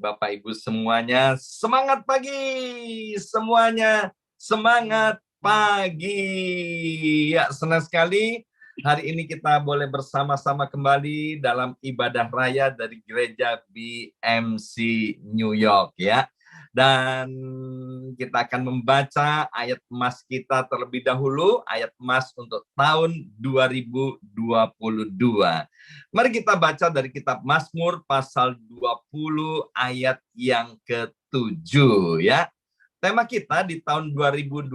Bapak Ibu semuanya, semangat pagi semuanya, semangat pagi. Ya, senang sekali hari ini kita boleh bersama-sama kembali dalam ibadah raya dari gereja BMC New York ya. Dan kita akan membaca ayat emas kita terlebih dahulu, ayat emas untuk tahun 2022. Mari kita baca dari kitab Mazmur pasal 20 ayat yang ke-7 ya. Tema kita di tahun 2022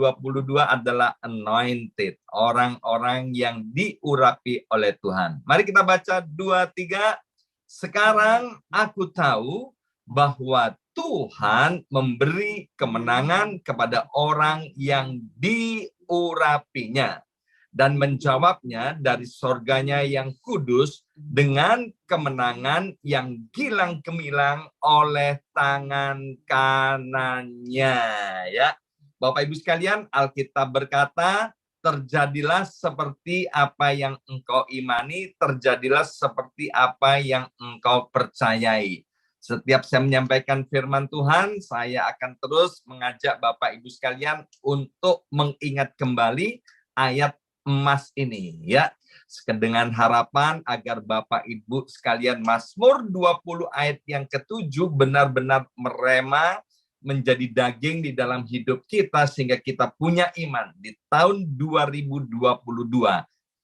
adalah anointed, orang-orang yang diurapi oleh Tuhan. Mari kita baca 2-3. Sekarang aku tahu bahwa Tuhan memberi kemenangan kepada orang yang diurapinya dan menjawabnya dari sorganya yang kudus dengan kemenangan yang gilang gemilang oleh tangan kanannya. Ya, Bapak Ibu sekalian, Alkitab berkata, terjadilah seperti apa yang engkau imani, terjadilah seperti apa yang engkau percayai. Setiap saya menyampaikan firman Tuhan, saya akan terus mengajak Bapak Ibu sekalian untuk mengingat kembali ayat emas ini ya, dengan harapan agar Bapak Ibu sekalian Mazmur 20 ayat yang ke-7 benar-benar merema menjadi daging di dalam hidup kita sehingga kita punya iman di tahun 2022.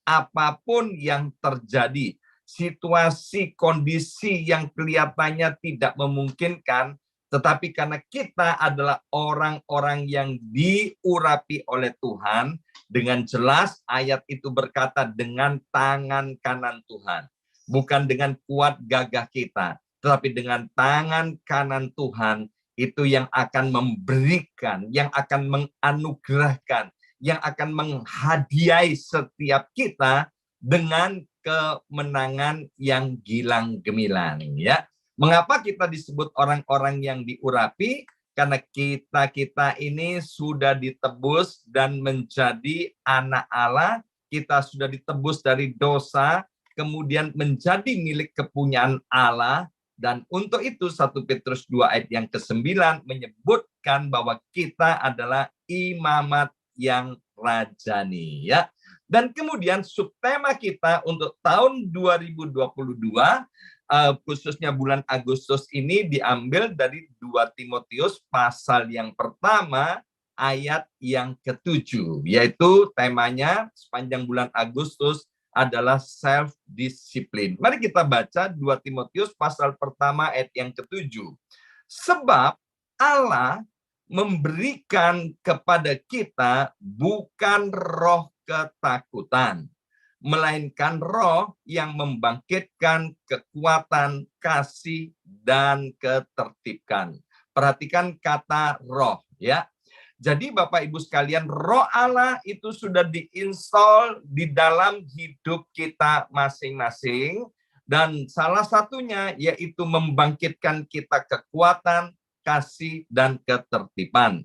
Apapun yang terjadi, situasi kondisi yang kelihatannya tidak memungkinkan, tetapi karena kita adalah orang-orang yang diurapi oleh Tuhan, dengan jelas ayat itu berkata dengan tangan kanan Tuhan. Bukan dengan kuat gagah kita, tetapi dengan tangan kanan Tuhan itu yang akan memberikan, yang akan menganugerahkan, yang akan menghadiahi setiap kita dengan kemenangan yang gilang gemilang ya. Mengapa kita disebut orang-orang yang diurapi? Karena kita ini sudah ditebus dan menjadi anak Allah, kita sudah ditebus dari dosa, kemudian menjadi milik kepunyaan Allah, dan untuk itu 1 Petrus 2 ayat yang ke-9 menyebutkan bahwa kita adalah imamat yang rajani ya. Dan kemudian subtema kita untuk tahun 2022 khususnya bulan Agustus ini diambil dari 2 Timotius pasal yang pertama ayat yang ke-7, yaitu temanya sepanjang bulan Agustus adalah self-discipline. Mari kita baca 2 Timotius pasal pertama ayat yang ke-7. Sebab Allah memberikan kepada kita bukan roh ketakutan, melainkan roh yang membangkitkan kekuatan, kasih, dan ketertiban. Perhatikan kata roh ya. Jadi Bapak Ibu sekalian, roh Allah itu sudah diinstal di dalam hidup kita masing-masing. Dan salah satunya yaitu membangkitkan kita kekuatan, kasih, dan ketertiban.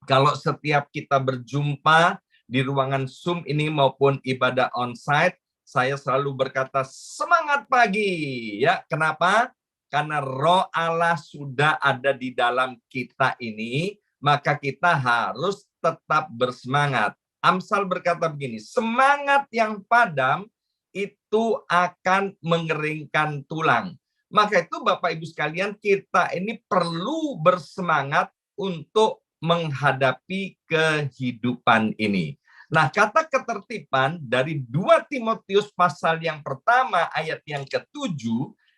Kalau setiap kita berjumpa di ruangan Zoom ini maupun ibadah onsite, saya selalu berkata semangat pagi ya. Kenapa? Karena roh Allah sudah ada di dalam kita ini, maka kita harus tetap bersemangat. Amsal berkata begini, semangat yang padam itu akan mengeringkan tulang. Maka itu Bapak Ibu sekalian, kita ini perlu bersemangat untuk menghadapi kehidupan ini. Nah, kata ketertiban dari 2 Timotius pasal yang pertama ayat yang ke-7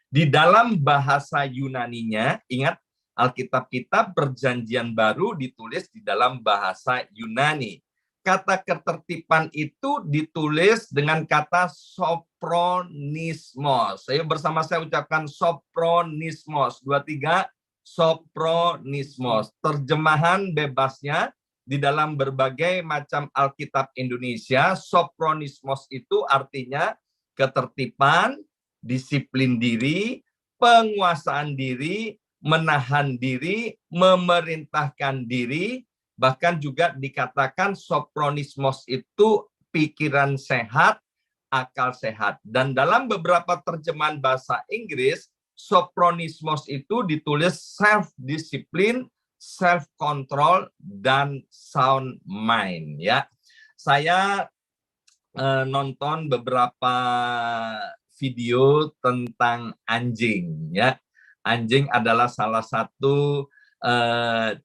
di dalam bahasa Yunaninya, ingat Alkitab kita Perjanjian Baru ditulis di dalam bahasa Yunani. Kata ketertiban itu ditulis dengan kata sopronismos. Saya bersama saya ucapkan sopronismos. 2-3, sopronismos. Terjemahan bebasnya di dalam berbagai macam Alkitab Indonesia, sopronismos itu artinya ketertiban, disiplin diri, penguasaan diri, menahan diri, memerintahkan diri. Bahkan juga dikatakan sopronismos itu pikiran sehat, akal sehat. Dan dalam beberapa terjemahan bahasa Inggris, Sophronismos itu ditulis self-discipline, self-control, dan sound mind. Ya, saya nonton beberapa video tentang anjing. Ya, anjing adalah salah satu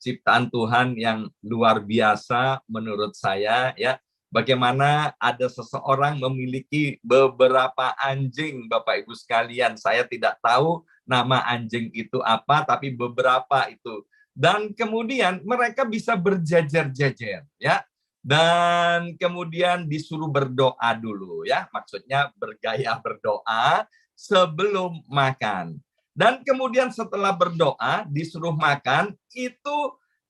ciptaan Tuhan yang luar biasa menurut saya. Ya, bagaimana ada seseorang memiliki beberapa anjing, Bapak Ibu sekalian. Saya tidak tahu nama anjing itu apa, tapi beberapa itu. Dan kemudian mereka bisa berjejer-jejer, ya. Dan kemudian disuruh berdoa dulu, ya. Maksudnya bergaya berdoa sebelum makan. Dan kemudian setelah berdoa, disuruh makan, itu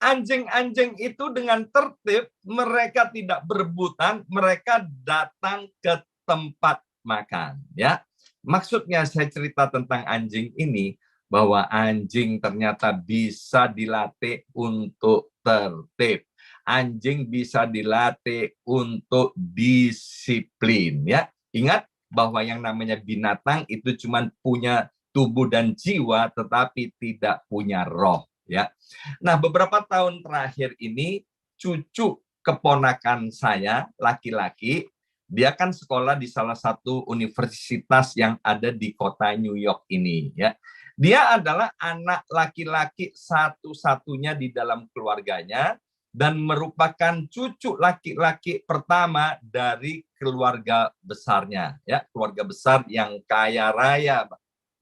anjing-anjing itu dengan tertib, mereka tidak berebutan, mereka datang ke tempat makan. Ya, maksudnya saya cerita tentang anjing ini, bahwa anjing ternyata bisa dilatih untuk tertib. Anjing bisa dilatih untuk disiplin. Ya, ingat bahwa yang namanya binatang itu cuma punya tubuh dan jiwa, tetapi tidak punya roh. Ya, nah beberapa tahun terakhir ini cucu keponakan saya laki-laki, dia kan sekolah di salah satu universitas yang ada di kota New York ini. Ya, dia adalah anak laki-laki satu-satunya di dalam keluarganya dan merupakan cucu laki-laki pertama dari keluarga besarnya. Ya, keluarga besar yang kaya raya,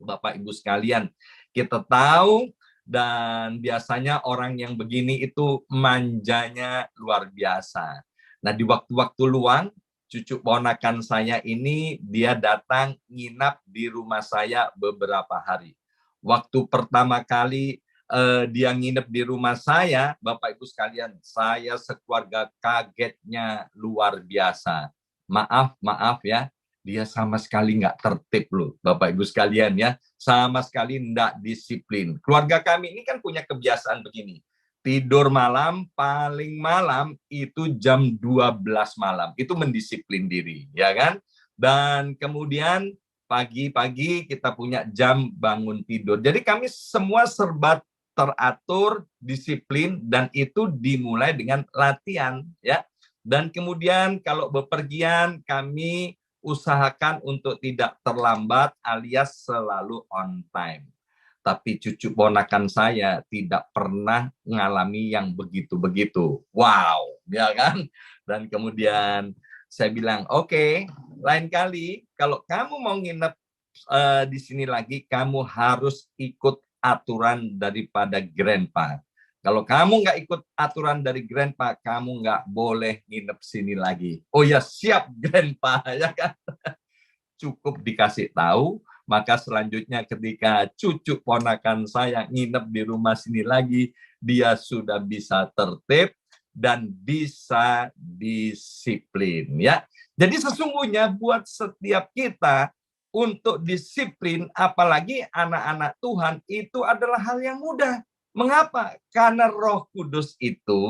Bapak Ibu sekalian. Kita tahu, dan biasanya orang yang begini itu manjanya luar biasa. Nah, di waktu-waktu luang, cucu ponakan saya ini dia datang nginap di rumah saya beberapa hari. Waktu pertama kali dia nginep di rumah saya, Bapak Ibu sekalian, saya sekeluarga kagetnya luar biasa. Maaf ya, dia sama sekali nggak tertib loh, Bapak Ibu sekalian ya. Sama sekali nggak disiplin. Keluarga kami ini kan punya kebiasaan begini. Tidur malam, paling malam itu jam 12 malam. Itu mendisiplin diri, ya kan? Dan kemudian pagi-pagi kita punya jam bangun tidur. Jadi kami semua serba teratur, disiplin, dan itu dimulai dengan latihan, ya. Dan kemudian kalau bepergian, kami usahakan untuk tidak terlambat alias selalu on time. Tapi cucu ponakan saya tidak pernah mengalami yang begitu-begitu. Wow, ya kan? Dan kemudian saya bilang, oke, lain kali kalau kamu mau nginep di sini lagi, kamu harus ikut aturan daripada grandpa. Kalau kamu nggak ikut aturan dari grandpa, kamu nggak boleh nginep sini lagi. Oh ya, siap grandpa, ya kan? Cukup dikasih tahu, maka selanjutnya ketika cucu ponakan saya nginep di rumah sini lagi, dia sudah bisa tertib dan bisa disiplin, ya. Jadi sesungguhnya buat setiap kita untuk disiplin, apalagi anak-anak Tuhan, itu adalah hal yang mudah. Mengapa? Karena Roh Kudus itu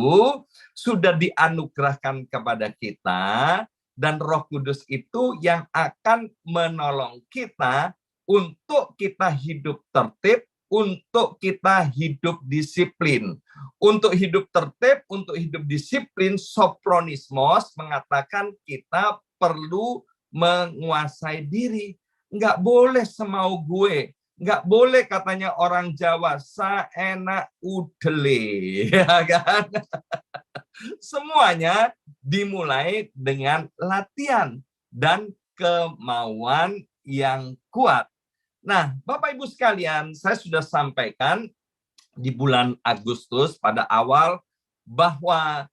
sudah dianugerahkan kepada kita, dan Roh Kudus itu yang akan menolong kita untuk kita hidup tertib, untuk kita hidup disiplin. Untuk hidup tertib, untuk hidup disiplin, sophronismos mengatakan kita perlu menguasai diri. Nggak boleh semau gue. Nggak boleh katanya orang Jawa, saenak udele. Ya kan? Semuanya dimulai dengan latihan dan kemauan yang kuat. Nah, Bapak Ibu sekalian, saya sudah sampaikan di bulan Agustus pada awal bahwa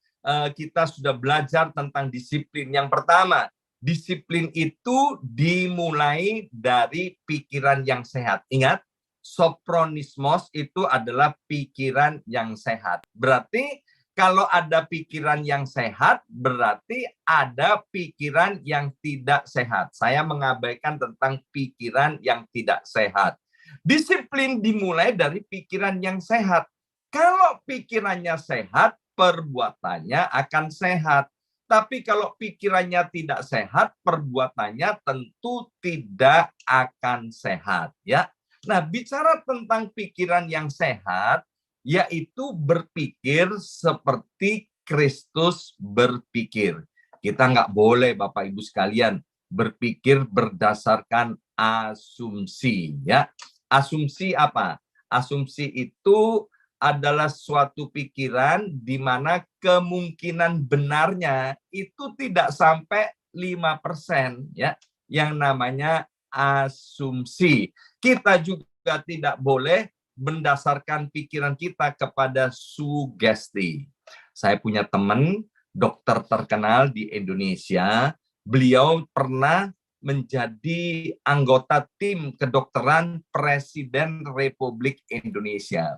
kita sudah belajar tentang disiplin. Yang pertama, disiplin itu dimulai dari pikiran yang sehat. Ingat, sophronismos itu adalah pikiran yang sehat. Berarti kalau ada pikiran yang sehat, berarti ada pikiran yang tidak sehat. Saya mengabaikan tentang pikiran yang tidak sehat. Disiplin dimulai dari pikiran yang sehat. Kalau pikirannya sehat, perbuatannya akan sehat. Tapi kalau pikirannya tidak sehat, perbuatannya tentu tidak akan sehat. Ya. Nah, bicara tentang pikiran yang sehat, yaitu berpikir seperti Kristus berpikir. Kita nggak boleh, Bapak Ibu sekalian, berpikir berdasarkan asumsi. Ya, asumsi apa? Asumsi itu adalah suatu pikiran di mana kemungkinan benarnya itu tidak sampai 5%, ya, yang namanya asumsi. Kita juga tidak boleh mendasarkan pikiran kita kepada sugesti. Saya punya teman dokter terkenal di Indonesia. Beliau pernah menjadi anggota tim kedokteran Presiden Republik Indonesia.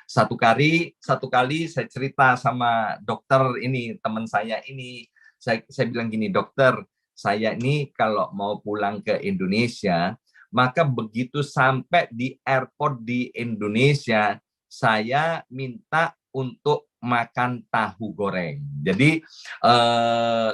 Satu kali saya cerita sama dokter ini, teman saya ini, saya bilang gini, dokter, saya ini kalau mau pulang ke Indonesia, maka begitu sampai di airport di Indonesia, saya minta untuk makan tahu goreng. Jadi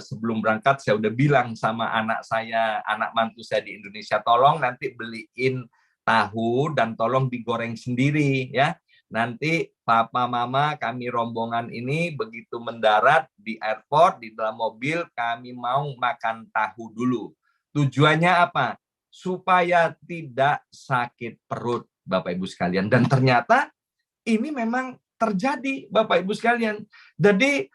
sebelum berangkat saya udah bilang sama anak saya, anak mantu saya di Indonesia, tolong nanti beliin tahu dan tolong digoreng sendiri ya. Nanti papa mama kami rombongan ini begitu mendarat di airport di dalam mobil, kami mau makan tahu dulu. Tujuannya apa? Supaya tidak sakit perut, Bapak Ibu sekalian. Dan ternyata ini memang terjadi, Bapak Ibu sekalian. Jadi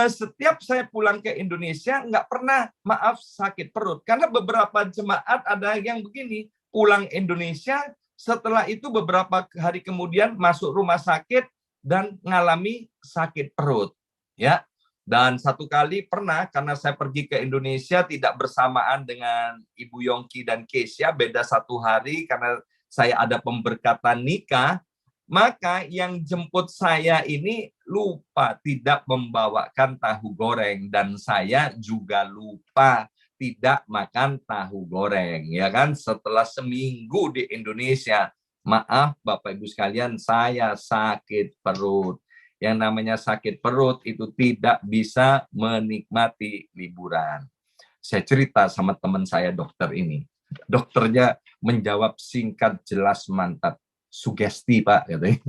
setiap saya pulang ke Indonesia nggak pernah, maaf, sakit perut. Karena beberapa jemaat ada yang begini, pulang Indonesia, setelah itu beberapa hari kemudian masuk rumah sakit dan mengalami sakit perut. Ya. Dan satu kali pernah, karena saya pergi ke Indonesia tidak bersamaan dengan Ibu Yongki dan Kesia, beda 1 hari karena saya ada pemberkatan nikah, maka yang jemput saya ini lupa tidak membawakan tahu goreng, dan saya juga lupa tidak makan tahu goreng, ya kan? Setelah seminggu di Indonesia, maaf Bapak Ibu sekalian, saya sakit perut. Yang namanya sakit perut itu tidak bisa menikmati liburan. Saya cerita sama teman saya dokter ini. Dokternya menjawab singkat, jelas, mantap. Sugesti, Pak, katanya.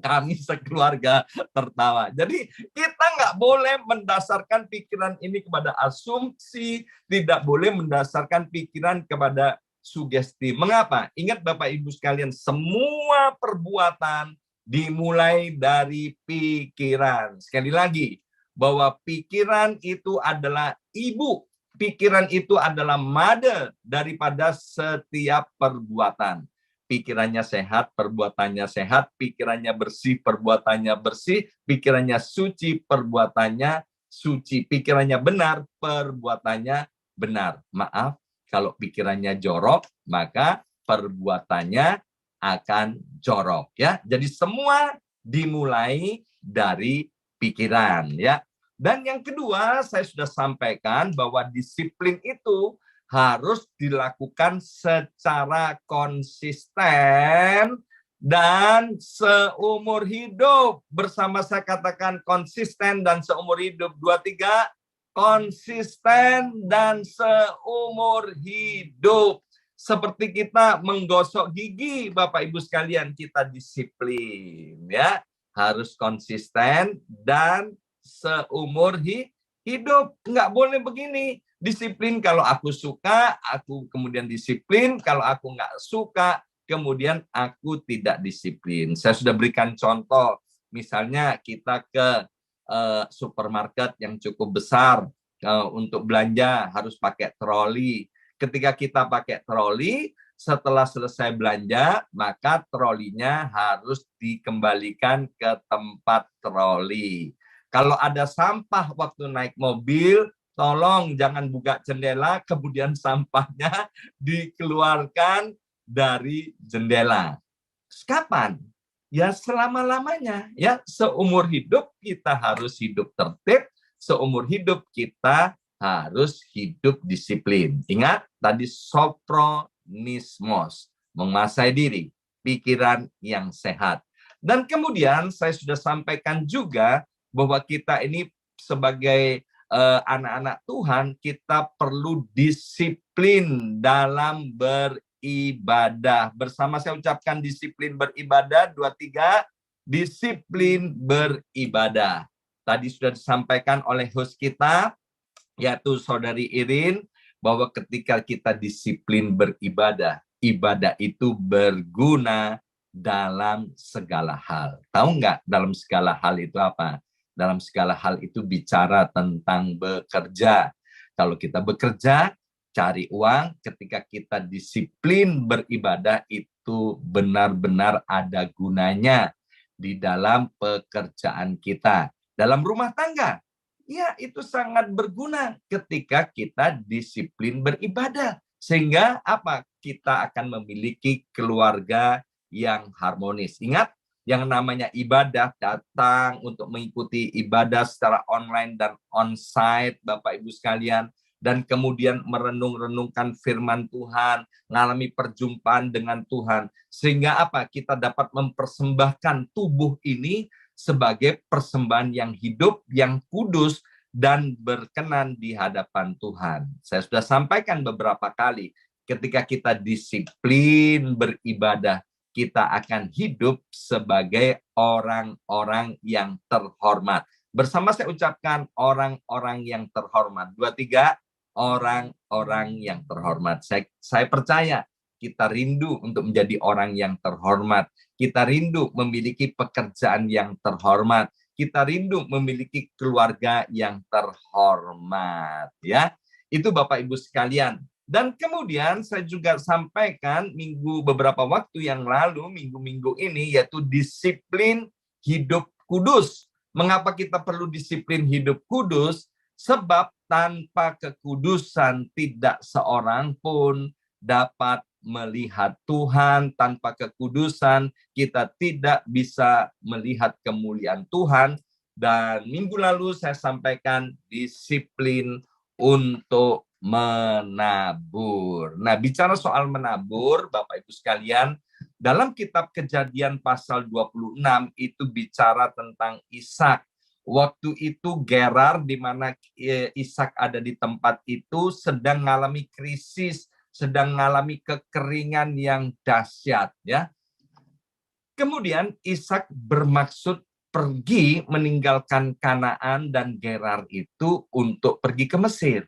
kami sekeluarga tertawa. Jadi kita nggak boleh mendasarkan pikiran ini kepada asumsi, tidak boleh mendasarkan pikiran kepada sugesti. Mengapa? Ingat Bapak Ibu sekalian, semua perbuatan dimulai dari pikiran. Sekali lagi, bahwa pikiran itu adalah ibu, pikiran itu adalah mother daripada setiap perbuatan. Pikirannya sehat, perbuatannya sehat, pikirannya bersih, perbuatannya bersih, pikirannya suci, perbuatannya suci, pikirannya benar, perbuatannya benar. Maaf, kalau pikirannya jorok, maka perbuatannya akan jorok, ya. Jadi semua dimulai dari pikiran, ya. Dan yang kedua, saya sudah sampaikan bahwa disiplin itu harus dilakukan secara konsisten dan seumur hidup. Bersama saya katakan konsisten dan seumur hidup. 2, 3, konsisten dan seumur hidup. Seperti kita menggosok gigi, Bapak Ibu sekalian, kita disiplin, ya. Harus konsisten dan seumur hidup. Nggak boleh begini. Disiplin kalau aku suka, aku kemudian disiplin. Kalau aku nggak suka, kemudian aku tidak disiplin. Saya sudah berikan contoh. Misalnya kita ke supermarket yang cukup besar, untuk belanja harus pakai troli. Ketika kita pakai troli, setelah selesai belanja, maka trolinya harus dikembalikan ke tempat troli. Kalau ada sampah waktu naik mobil, tolong jangan buka jendela, kemudian sampahnya dikeluarkan dari jendela. Kapan? Ya selama-lamanya. Ya, seumur hidup kita harus hidup tertib, seumur hidup kita harus hidup disiplin. Ingat tadi sophronismos, menguasai diri, pikiran yang sehat. Dan kemudian saya sudah sampaikan juga bahwa kita ini sebagai anak-anak Tuhan, kita perlu disiplin dalam beribadah. beribadah. Bersama saya ucapkan disiplin beribadah. 2, 3. Disiplin beribadah. Tadi sudah disampaikan oleh host kita, yaitu Saudari Irin, bahwa ketika kita disiplin beribadah, ibadah itu berguna dalam segala hal. Tahu nggak dalam segala hal itu apa? Dalam segala hal itu bicara tentang bekerja. Kalau kita bekerja, cari uang, ketika kita disiplin beribadah itu benar-benar ada gunanya di dalam pekerjaan kita. Dalam rumah tangga, ya itu sangat berguna ketika kita disiplin beribadah. Sehingga apa? Kita akan memiliki keluarga yang harmonis. Ingat, yang namanya ibadah, datang untuk mengikuti ibadah secara online dan on-site, Bapak Ibu sekalian, dan kemudian merenung-renungkan firman Tuhan, mengalami perjumpaan dengan Tuhan, sehingga apa? Kita dapat mempersembahkan tubuh ini sebagai persembahan yang hidup, yang kudus, dan berkenan di hadapan Tuhan. Saya sudah sampaikan beberapa kali, ketika kita disiplin beribadah, kita akan hidup sebagai orang-orang yang terhormat. Bersama saya ucapkan orang-orang yang terhormat. 2, 3, orang-orang yang terhormat. Saya percaya kita rindu untuk menjadi orang yang terhormat. Kita rindu memiliki pekerjaan yang terhormat. Kita rindu memiliki keluarga yang terhormat. Ya, itu Bapak Ibu sekalian. Dan kemudian saya juga sampaikan beberapa waktu yang lalu, minggu-minggu ini, yaitu disiplin hidup kudus. Mengapa kita perlu disiplin hidup kudus? Sebab tanpa kekudusan tidak seorang pun dapat melihat Tuhan. Tanpa kekudusan kita tidak bisa melihat kemuliaan Tuhan. Dan minggu lalu saya sampaikan disiplin untuk menabur. Nah, bicara soal menabur, Bapak Ibu sekalian, dalam kitab Kejadian pasal 26 itu bicara tentang Ishak. Waktu itu Gerar, di mana Ishak ada di tempat itu, sedang mengalami krisis, sedang mengalami kekeringan yang dahsyat, ya. Kemudian Ishak bermaksud pergi meninggalkan Kanaan dan Gerar itu untuk pergi ke Mesir.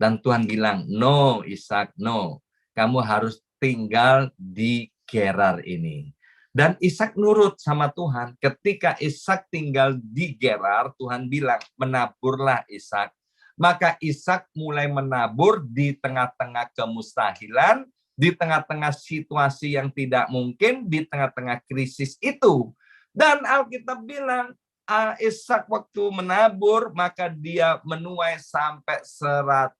Dan Tuhan bilang, no Ishak, no. Kamu harus tinggal di Gerar ini. Dan Ishak nurut sama Tuhan. Ketika Ishak tinggal di Gerar, Tuhan bilang, menaburlah Ishak. Maka Ishak mulai menabur di tengah-tengah kemustahilan, di tengah-tengah situasi yang tidak mungkin, di tengah-tengah krisis itu. Dan Alkitab bilang, Ishak waktu menabur, maka dia menuai sampai 100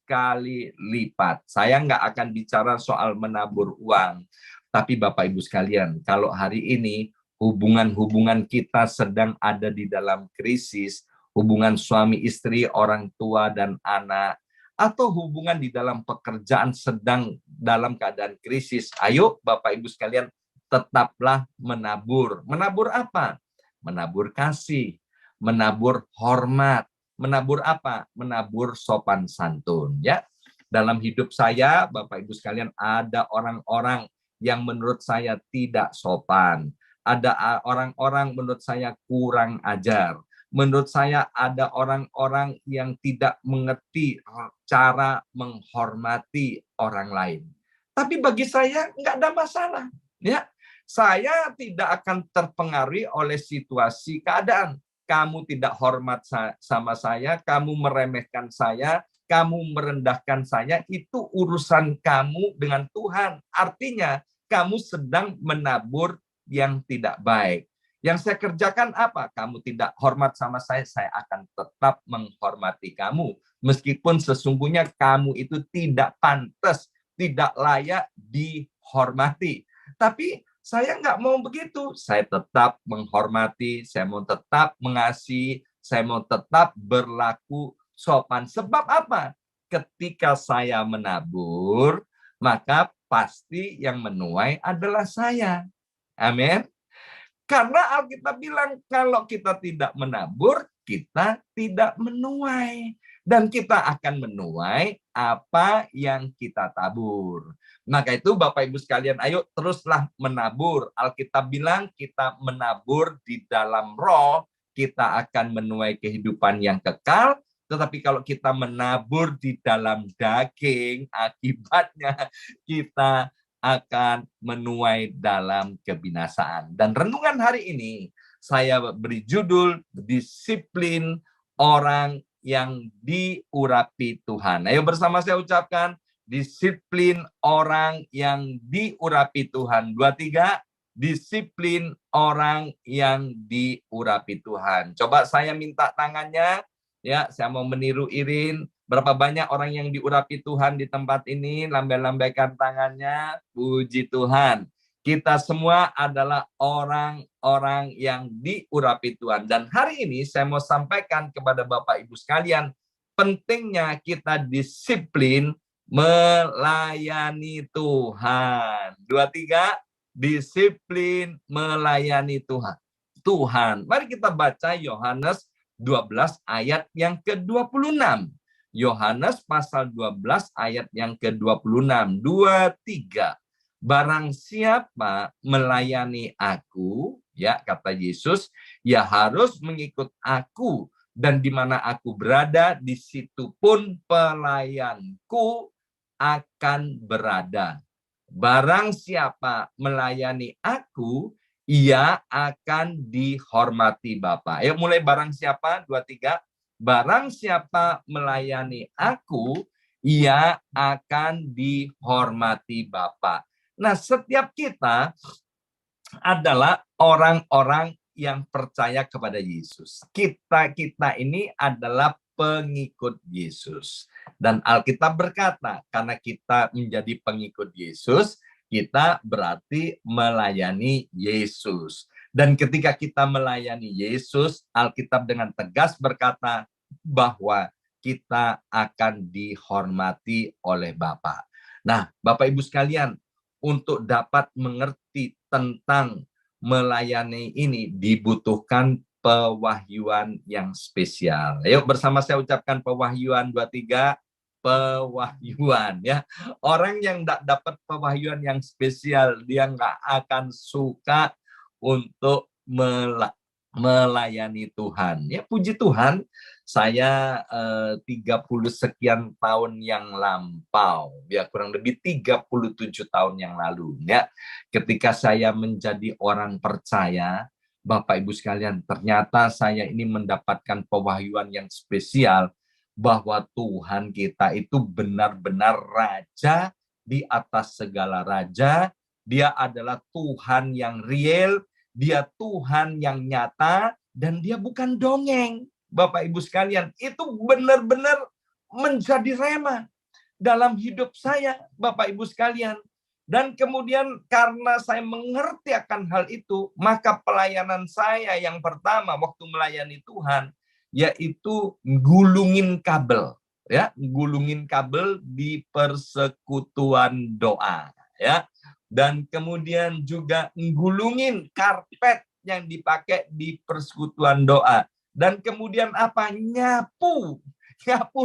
kali lipat. Saya nggak akan bicara soal menabur uang. Tapi Bapak Ibu sekalian, kalau hari ini hubungan-hubungan kita sedang ada di dalam krisis, hubungan suami istri, orang tua dan anak, atau hubungan di dalam pekerjaan sedang dalam keadaan krisis, ayo Bapak Ibu sekalian, tetaplah menabur. Menabur apa? Menabur kasih, menabur hormat, menabur apa? Menabur sopan santun, ya. Dalam hidup saya, Bapak Ibu sekalian, ada orang-orang yang menurut saya tidak sopan. Ada orang-orang menurut saya kurang ajar. Menurut saya ada orang-orang yang tidak mengerti cara menghormati orang lain. Tapi bagi saya nggak ada masalah, ya. Saya tidak akan terpengaruhi oleh situasi keadaan. Kamu tidak hormat sama saya, kamu meremehkan saya, kamu merendahkan saya, itu urusan kamu dengan Tuhan. Artinya, kamu sedang menabur yang tidak baik. Yang saya kerjakan apa? Kamu tidak hormat sama saya akan tetap menghormati kamu. Meskipun sesungguhnya kamu itu tidak pantas, tidak layak dihormati. Tapi saya nggak mau begitu. Saya tetap menghormati, saya mau tetap mengasihi, saya mau tetap berlaku sopan. Sebab apa? Ketika saya menabur, maka pasti yang menuai adalah saya. Amin. Karena Alkitab bilang kalau kita tidak menabur, kita tidak menuai. dan kita akan menuai apa yang kita tabur. Maka itu Bapak Ibu sekalian, ayo teruslah menabur. Alkitab bilang kita menabur di dalam roh, kita akan menuai kehidupan yang kekal. Tetapi kalau kita menabur di dalam daging, akibatnya kita akan menuai dalam kebinasaan. Dan renungan hari ini saya beri judul disiplin orang yang diurapi Tuhan. Ayo bersama saya ucapkan disiplin orang yang diurapi Tuhan. 2, 3. Disiplin orang yang diurapi Tuhan. Coba saya minta tangannya. Ya, saya mau meniru Irin. Berapa banyak orang yang diurapi Tuhan di tempat ini? Lambai-lambaikan tangannya. Puji Tuhan. Kita semua adalah orang-orang yang diurapi Tuhan. Dan hari ini saya mau sampaikan kepada Bapak Ibu sekalian, pentingnya kita disiplin melayani Tuhan. 2, 3, disiplin melayani Tuhan. Mari kita baca Yohanes 12 ayat yang ke-26. Yohanes pasal 12 ayat yang ke-26. 2, 3. Barang siapa melayani aku, ya kata Yesus, ya harus mengikut aku, dan di mana aku berada, di situ pun pelayanku akan berada. Barang siapa melayani aku, ia akan dihormati Bapa. Ayo mulai, barang siapa, 2, 3. Barang siapa melayani aku, ia akan dihormati Bapa. Nah, setiap kita adalah orang-orang yang percaya kepada Yesus. Kita ini adalah pengikut Yesus. Dan Alkitab berkata, karena kita menjadi pengikut Yesus, kita berarti melayani Yesus. Dan ketika kita melayani Yesus, Alkitab dengan tegas berkata bahwa kita akan dihormati oleh Bapa. Nah, Bapak Ibu sekalian, untuk dapat mengerti tentang melayani ini dibutuhkan pewahyuan yang spesial. Ayo bersama saya ucapkan pewahyuan. 2, 3. Pewahyuan, ya. Orang yang tidak dapat pewahyuan yang spesial, dia nggak akan suka untuk melayani Tuhan. Ya, puji Tuhan, saya 30 sekian tahun yang lampau, ya kurang lebih 37 tahun yang lalu, ya, ketika saya menjadi orang percaya, Bapak Ibu sekalian, ternyata saya ini mendapatkan pewahyuan yang spesial bahwa Tuhan kita itu benar-benar raja di atas segala raja. Dia adalah Tuhan yang real, dia Tuhan yang nyata, dan dia bukan dongeng. Bapak Ibu sekalian, itu benar-benar menjadi rema dalam hidup saya, Bapak Ibu sekalian. Dan kemudian karena saya mengerti akan hal itu, maka pelayanan saya yang pertama waktu melayani Tuhan, yaitu gulungin kabel. Ya, gulungin kabel di persekutuan doa. Ya, dan kemudian juga gulungin karpet yang dipakai di persekutuan doa. Dan kemudian apa? Nyapu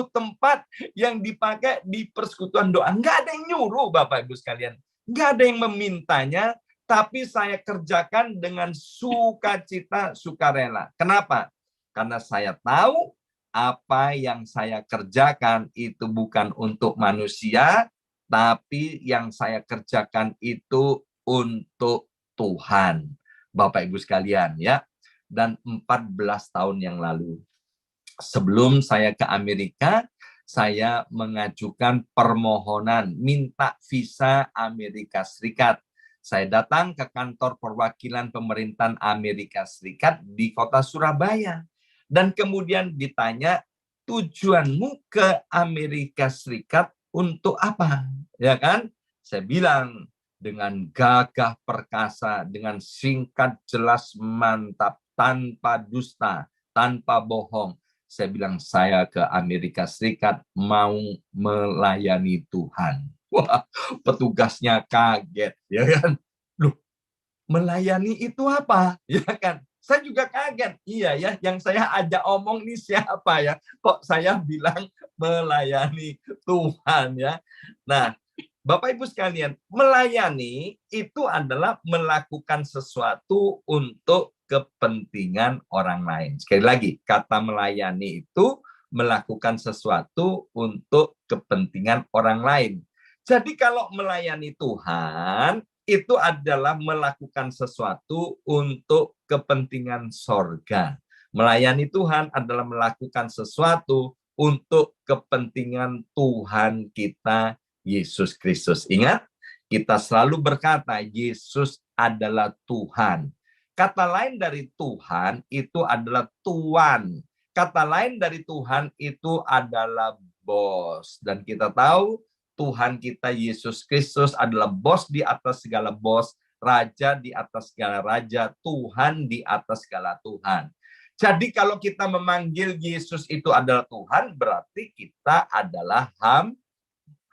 tempat yang dipakai di persekutuan doa. Nggak ada yang nyuruh, Bapak Ibu sekalian. Nggak ada yang memintanya, tapi saya kerjakan dengan sukacita, sukarela. Kenapa? Karena saya tahu apa yang saya kerjakan itu bukan untuk manusia, tapi yang saya kerjakan itu untuk Tuhan. Bapak Ibu sekalian, ya. Dan 14 tahun yang lalu, sebelum saya ke Amerika, saya mengajukan permohonan minta visa Amerika Serikat. Saya datang ke kantor perwakilan pemerintahan Amerika Serikat di kota Surabaya. Dan kemudian ditanya, tujuanmu ke Amerika Serikat untuk apa? Ya kan? Saya bilang dengan gagah perkasa, dengan singkat, jelas, mantap, tanpa dusta, tanpa bohong. Saya bilang, saya ke Amerika Serikat mau melayani Tuhan. Wah, petugasnya kaget, ya kan? Loh, melayani itu apa? Ya kan? Saya juga kaget. Iya ya, yang saya ajak omong nih siapa ya? Kok saya bilang melayani Tuhan ya? Nah, Bapak Ibu sekalian, melayani itu adalah melakukan sesuatu untuk kepentingan orang lain. Sekali lagi, kata melayani itu melakukan sesuatu untuk kepentingan orang lain. Jadi kalau melayani Tuhan, itu adalah melakukan sesuatu untuk kepentingan sorga. Melayani Tuhan adalah melakukan sesuatu untuk kepentingan Tuhan kita, Yesus Kristus. Ingat, kita selalu berkata Yesus adalah Tuhan. Kata lain dari Tuhan itu adalah Tuan. Kata lain dari Tuhan itu adalah bos. Dan kita tahu Tuhan kita Yesus Kristus adalah bos di atas segala bos, raja di atas segala raja, Tuhan di atas segala Tuhan. Jadi kalau kita memanggil Yesus itu adalah Tuhan, berarti kita adalah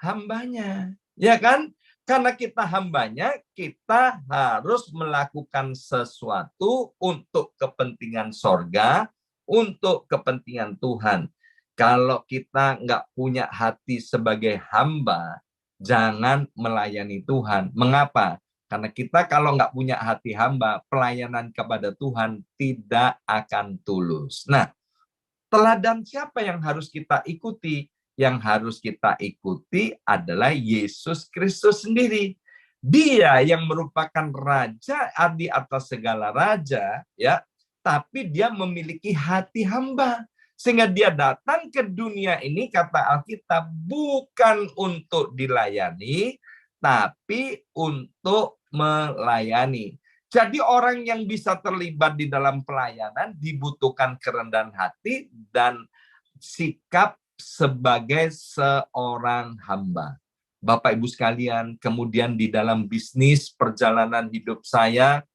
hambanya. Ya kan? Karena kita hambanya, kita harus melakukan sesuatu untuk kepentingan sorga, untuk kepentingan Tuhan. Kalau kita nggak punya hati sebagai hamba, jangan melayani Tuhan. Mengapa? Karena kita kalau nggak punya hati hamba, pelayanan kepada Tuhan tidak akan tulus. Nah, teladan siapa yang harus kita ikuti? Yang harus kita ikuti adalah Yesus Kristus sendiri. Dia yang merupakan raja di atas segala raja, ya, tapi dia memiliki hati hamba. Sehingga dia datang ke dunia ini, kata Alkitab, bukan untuk dilayani, tapi untuk melayani. Jadi orang yang bisa terlibat di dalam pelayanan dibutuhkan kerendahan hati dan sikap sebagai seorang hamba. Bapak Ibu sekalian, kemudian di dalam bisnis perjalanan hidup saya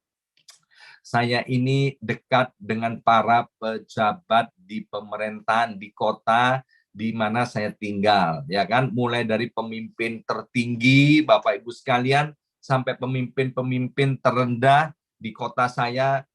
ini dekat dengan para pejabat di pemerintahan di kota di mana saya tinggal, ya kan? Mulai dari pemimpin tertinggi, Bapak Ibu sekalian, sampai pemimpin-pemimpin terendah di kota saya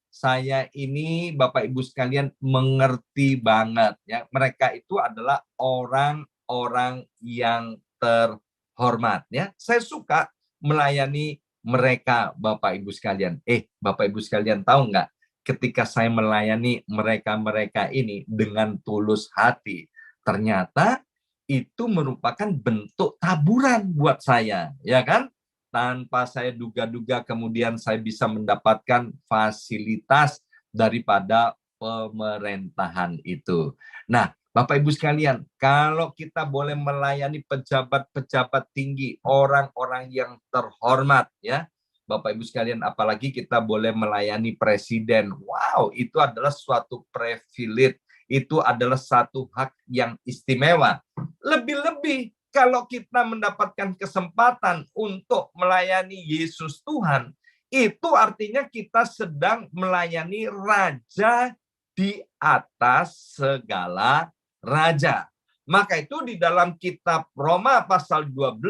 ini Bapak Ibu sekalian mengerti banget, ya. Mereka itu adalah orang-orang yang terhormat, ya. Saya suka melayani mereka, Bapak Ibu sekalian. Bapak Ibu sekalian tahu nggak? Ketika saya melayani mereka-mereka ini dengan tulus hati, ternyata itu merupakan bentuk taburan buat saya, ya kan? Tanpa saya duga-duga kemudian saya bisa mendapatkan fasilitas daripada pemerintahan itu. Nah, Bapak Ibu sekalian, kalau kita boleh melayani pejabat-pejabat tinggi, orang-orang yang terhormat, ya, Bapak Ibu sekalian, apalagi kita boleh melayani presiden. Wow, itu adalah suatu privilege, itu adalah satu hak yang istimewa. Lebih-lebih kalau kita mendapatkan kesempatan untuk melayani Yesus Tuhan, itu artinya kita sedang melayani Raja di atas segala raja. Maka itu di dalam kitab Roma pasal 12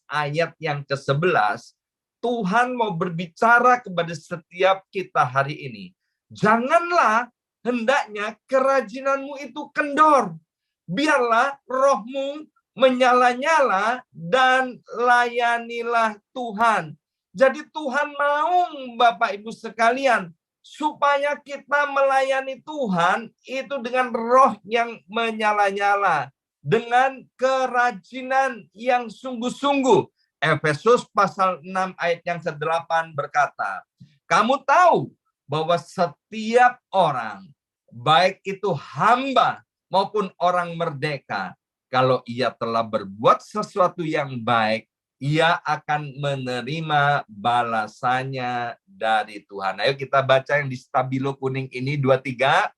ayat yang ke-11, Tuhan mau berbicara kepada setiap kita hari ini. Janganlah hendaknya kerajinanmu itu kendor. Biarlah rohmu menyala-nyala dan layanilah Tuhan. Jadi Tuhan mau Bapak Ibu sekalian, supaya kita melayani Tuhan itu dengan roh yang menyala-nyala, dengan kerajinan yang sungguh-sungguh. Efesus pasal 6 ayat yang ke-8 berkata, kamu tahu bahwa setiap orang, baik itu hamba maupun orang merdeka, kalau ia telah berbuat sesuatu yang baik, ia akan menerima balasannya dari Tuhan. Ayo kita baca yang di stabilo kuning ini 23.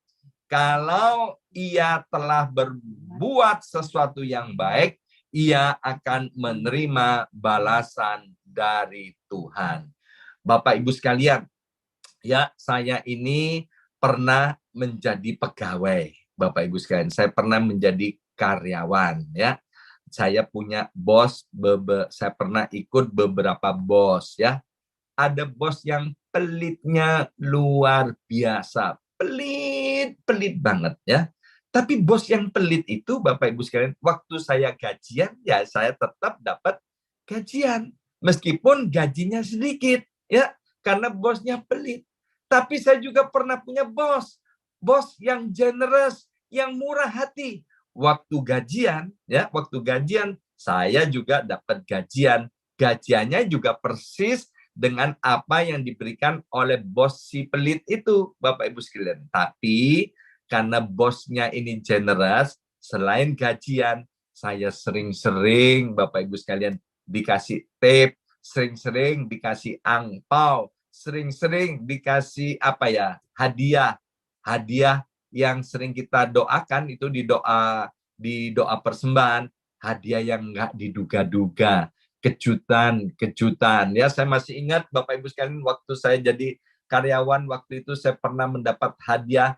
Kalau ia telah berbuat sesuatu yang baik, ia akan menerima balasan dari Tuhan. Bapak Ibu sekalian, ya, saya ini pernah menjadi pegawai. Bapak Ibu sekalian, saya pernah menjadi karyawan, ya. Saya punya bos, saya pernah ikut beberapa bos, ya. Ada bos yang pelitnya luar biasa. Pelit banget ya. Tapi bos yang pelit itu, Bapak Ibu sekalian, waktu saya gajian, ya saya tetap dapat gajian. Meskipun gajinya sedikit, ya, karena bosnya pelit. Tapi saya juga pernah punya bos yang generous, yang murah hati. Waktu gajian, saya juga dapat gajian. Gajiannya juga persis dengan apa yang diberikan oleh bos si pelit itu, Bapak Ibu sekalian. Tapi karena bosnya ini generous, selain gajian, saya sering-sering Bapak Ibu sekalian dikasih tip, sering-sering dikasih angpau, sering-sering dikasih hadiah yang sering kita doakan itu di doa persembahan, hadiah yang nggak diduga-duga, kejutan ya. Saya masih ingat Bapak Ibu sekalian, waktu saya jadi karyawan waktu itu saya pernah mendapat hadiah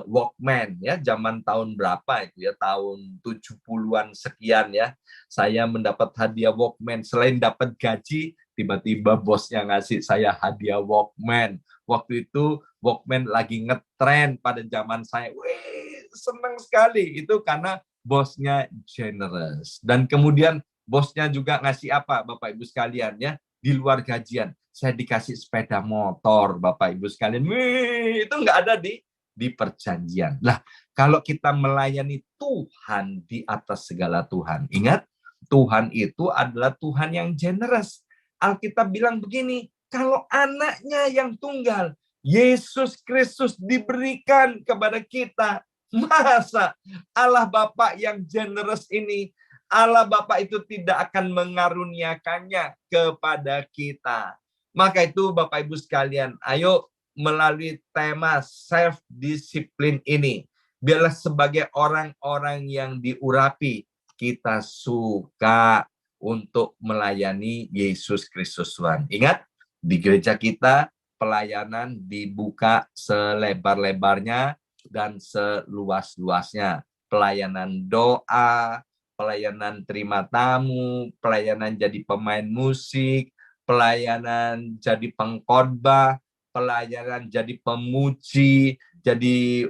Walkman ya, zaman tahun berapa itu ya, tahun 70-an sekian ya. Saya mendapat hadiah Walkman, selain dapat gaji, tiba-tiba bosnya ngasih saya hadiah Walkman. Waktu itu Walkman lagi ngetren pada zaman saya. Wih, senang sekali itu karena bosnya generous. Dan kemudian bosnya juga ngasih apa, Bapak Ibu sekalian ya, di luar gajian. Saya dikasih sepeda motor, Bapak Ibu sekalian. Wih, itu nggak ada di perjanjian. Nah, kalau kita melayani Tuhan di atas segala Tuhan, ingat, Tuhan itu adalah Tuhan yang generous. Alkitab bilang begini, kalau anaknya yang tunggal, Yesus Kristus diberikan kepada kita, masa Allah Bapa yang generous ini, Allah Bapa itu tidak akan mengaruniakannya kepada kita. Maka itu Bapak Ibu sekalian, ayo melalui tema self-disiplin ini, biarlah sebagai orang-orang yang diurapi, kita suka untuk melayani Yesus Kristus Tuhan. Ingat, di gereja kita pelayanan dibuka selebar-lebarnya dan seluas-luasnya. Pelayanan doa, pelayanan terima tamu, pelayanan jadi pemain musik, pelayanan jadi pengkhotbah, pelayanan jadi pemuji, jadi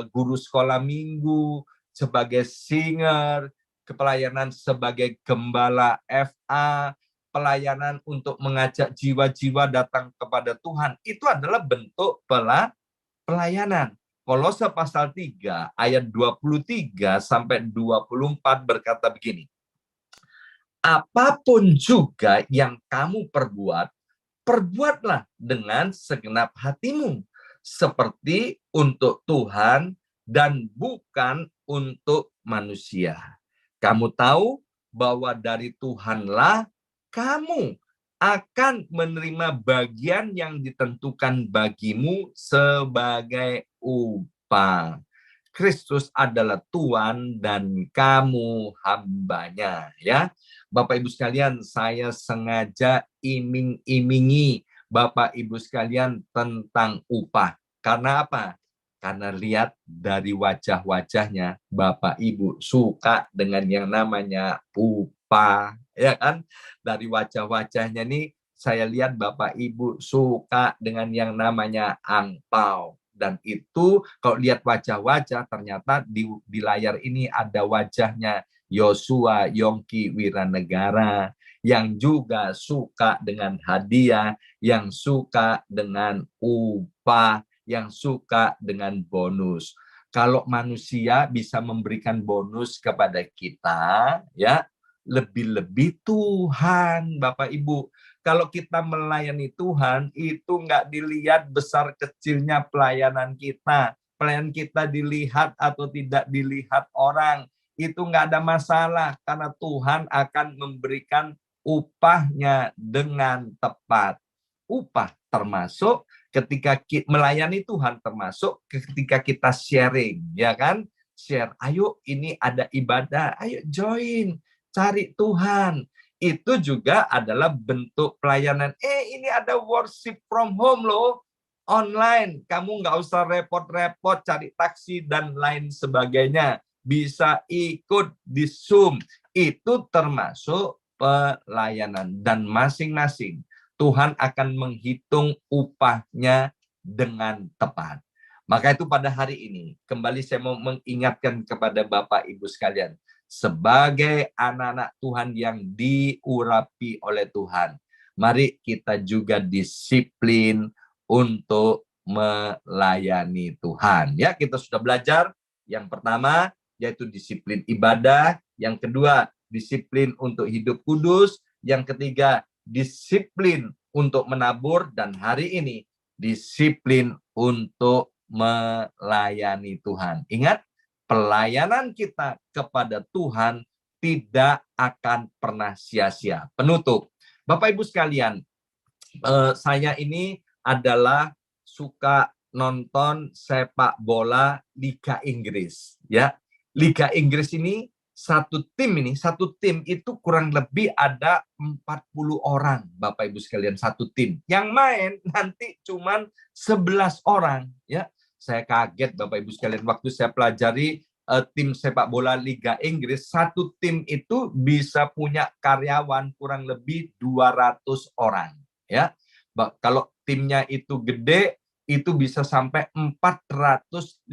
guru sekolah minggu, sebagai singer, kepelayanan sebagai gembala FA, pelayanan untuk mengajak jiwa-jiwa datang kepada Tuhan. Itu adalah bentuk pelayanan. Kolose pasal 3 ayat 23 sampai 24 berkata begini. Apapun juga yang kamu perbuat, perbuatlah dengan segenap hatimu, seperti untuk Tuhan dan bukan untuk manusia. Kamu tahu bahwa dari Tuhanlah kamu akan menerima bagian yang ditentukan bagimu sebagai upah. Kristus adalah Tuhan dan kamu hambanya, ya. Bapak Ibu sekalian, saya sengaja iming-imingi Bapak Ibu sekalian tentang upah. Karena apa? Karena lihat dari wajah-wajahnya, Bapak Ibu suka dengan yang namanya upah, ya kan? Dari wajah-wajahnya nih, saya lihat Bapak Ibu suka dengan yang namanya angpau. Dan itu kalau lihat wajah-wajah, ternyata di layar ini ada wajahnya Yosua Yongki Wiranegara yang juga suka dengan hadiah, yang suka dengan upah, yang suka dengan bonus. Kalau manusia bisa memberikan bonus kepada kita, ya, lebih-lebih Tuhan, Bapak Ibu. Kalau kita melayani Tuhan, itu nggak dilihat besar kecilnya pelayanan kita. Pelayanan kita dilihat atau tidak dilihat orang, itu nggak ada masalah, karena Tuhan akan memberikan upahnya dengan tepat. Upah termasuk ketika melayani Tuhan, termasuk ketika kita sharing, ya kan? Share, ayo ini ada ibadah, ayo join, cari Tuhan. Itu juga adalah bentuk pelayanan. Ini ada worship from home loh, online. Kamu nggak usah repot-repot cari taksi dan lain sebagainya. Bisa ikut di Zoom. Itu termasuk pelayanan. Dan masing-masing Tuhan akan menghitung upahnya dengan tepat. Maka itu pada hari ini, kembali saya mau mengingatkan kepada Bapak Ibu sekalian, sebagai anak-anak Tuhan yang diurapi oleh Tuhan, mari kita juga disiplin untuk melayani Tuhan. Ya, kita sudah belajar yang pertama yaitu disiplin ibadah, yang kedua disiplin untuk hidup kudus, yang ketiga disiplin untuk menabur, dan hari ini disiplin untuk melayani Tuhan. Ingat, pelayanan kita kepada Tuhan tidak akan pernah sia-sia. Penutup, Bapak Ibu sekalian, saya ini adalah suka nonton sepak bola Liga Inggris, ya. Liga Inggris ini satu tim itu kurang lebih ada 40 orang, Bapak Ibu sekalian, satu tim. Yang main nanti cuman 11 orang, ya. Saya kaget Bapak Ibu sekalian waktu saya pelajari tim sepak bola Liga Inggris, satu tim itu bisa punya karyawan kurang lebih 200 orang, ya. Kalau timnya itu gede, itu bisa sampai 450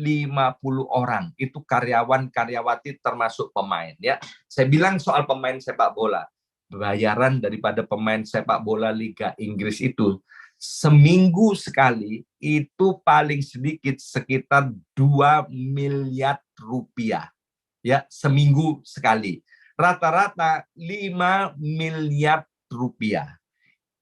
orang. Itu karyawan-karyawati termasuk pemain, ya. Saya bilang soal pemain sepak bola. Bayaran daripada pemain sepak bola Liga Inggris itu seminggu sekali itu paling sedikit sekitar 2 miliar rupiah. Ya, seminggu sekali. Rata-rata 5 miliar rupiah.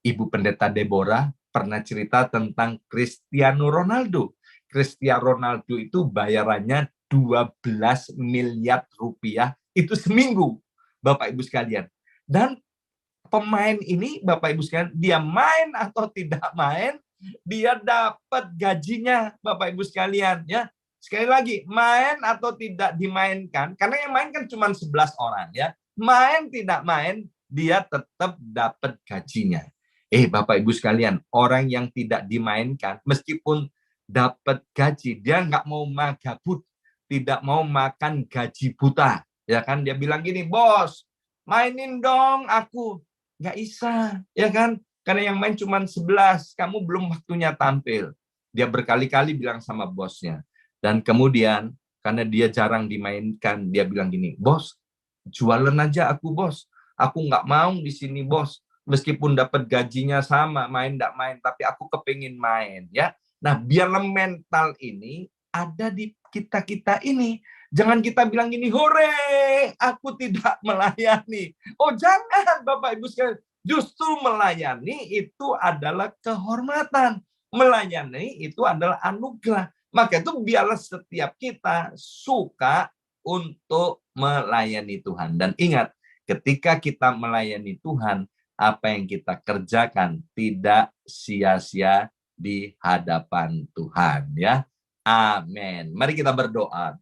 Ibu Pendeta Deborah pernah cerita tentang Cristiano Ronaldo. Cristiano Ronaldo itu bayarannya 12 miliar rupiah itu seminggu, Bapak Ibu sekalian. Dan pemain ini, Bapak Ibu sekalian, dia main atau tidak main, dia dapat gajinya, Bapak Ibu sekalian, ya. Sekali lagi, main atau tidak dimainkan, karena yang main kan cuma 11 orang, ya. Main tidak main, dia tetap dapat gajinya. Bapak Ibu sekalian, orang yang tidak dimainkan, meskipun dapat gaji, dia nggak mau magabut, tidak mau makan gaji buta, ya kan? Dia bilang gini, bos, mainin dong aku. Nggak bisa, ya kan? Karena yang main cuma 11, kamu belum waktunya tampil. Dia berkali-kali bilang sama bosnya. Dan kemudian, karena dia jarang dimainkan, dia bilang gini, bos, jualan aja aku, bos. Aku nggak mau di sini, bos. Meskipun dapat gajinya sama, main nggak main, tapi aku kepingin main, ya. Nah, biarlah mental ini ada di kita-kita ini. Jangan kita bilang gini, hore, aku tidak melayani. Oh, jangan Bapak Ibu sekalian. Justru melayani itu adalah kehormatan. Melayani itu adalah anugerah. Maka itu biarlah setiap kita suka untuk melayani Tuhan. Dan ingat, ketika kita melayani Tuhan, apa yang kita kerjakan tidak sia-sia di hadapan Tuhan, ya. Amin. Mari kita berdoa.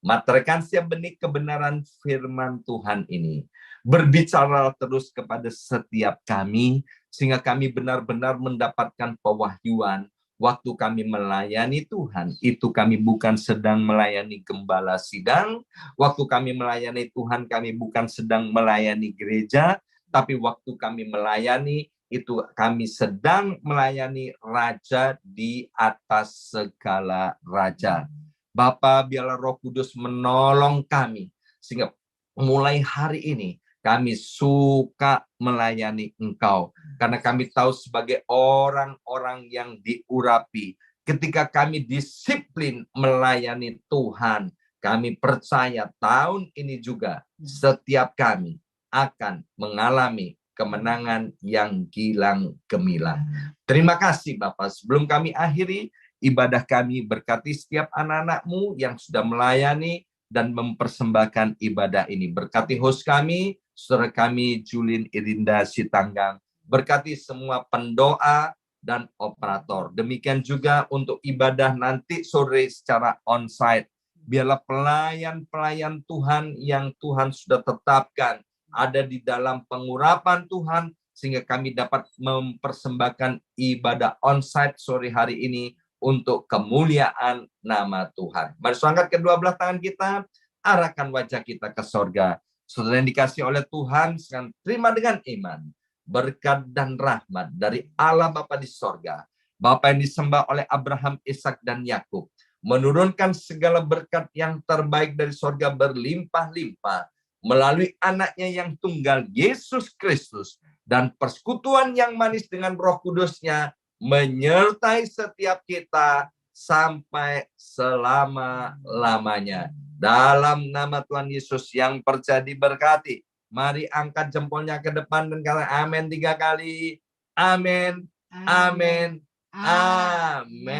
Materekan setiap benih kebenaran firman Tuhan ini. Berbicara terus kepada setiap kami, sehingga kami benar-benar mendapatkan pewahyuan. Waktu kami melayani Tuhan, itu kami bukan sedang melayani gembala sidang. Waktu kami melayani Tuhan, kami bukan sedang melayani gereja. Tapi waktu kami melayani, itu kami sedang melayani Raja di atas segala raja. Bapa, biarlah Roh Kudus menolong kami, sehingga mulai hari ini kami suka melayani Engkau. Karena kami tahu sebagai orang-orang yang diurapi, ketika kami disiplin melayani Tuhan, kami percaya tahun ini juga setiap kami akan mengalami kemenangan yang gilang gemilang. Terima kasih Bapak. Sebelum kami akhiri ibadah kami, berkati setiap anak-anak-Mu yang sudah melayani dan mempersembahkan ibadah ini. Berkati host kami, saudara kami Julin Irinda Sitanggang. Berkati semua pendoa dan operator. Demikian juga untuk ibadah nanti sore secara onsite. Biarlah pelayan-pelayan Tuhan yang Tuhan sudah tetapkan ada di dalam pengurapan Tuhan, sehingga kami dapat mempersembahkan ibadah onsite sore hari ini untuk kemuliaan nama Tuhan. Mari angkat kedua belah tangan kita, arahkan wajah kita ke sorga. Saudara yang dikasih oleh Tuhan, sekarang terima dengan iman. berkat dan rahmat dari Allah Bapa di sorga, Bapa yang disembah oleh Abraham, Ishak, dan Yakub, menurunkan segala berkat yang terbaik dari sorga berlimpah-limpah melalui anaknya yang tunggal, Yesus Kristus, dan persekutuan yang manis dengan Roh Kudusnya menyertai setiap kita sampai selama-lamanya. Dalam nama Tuhan Yesus yang percaya diberkati, mari angkat jempolnya ke depan dan katakan amin 3 kali. Amin, amin, amin.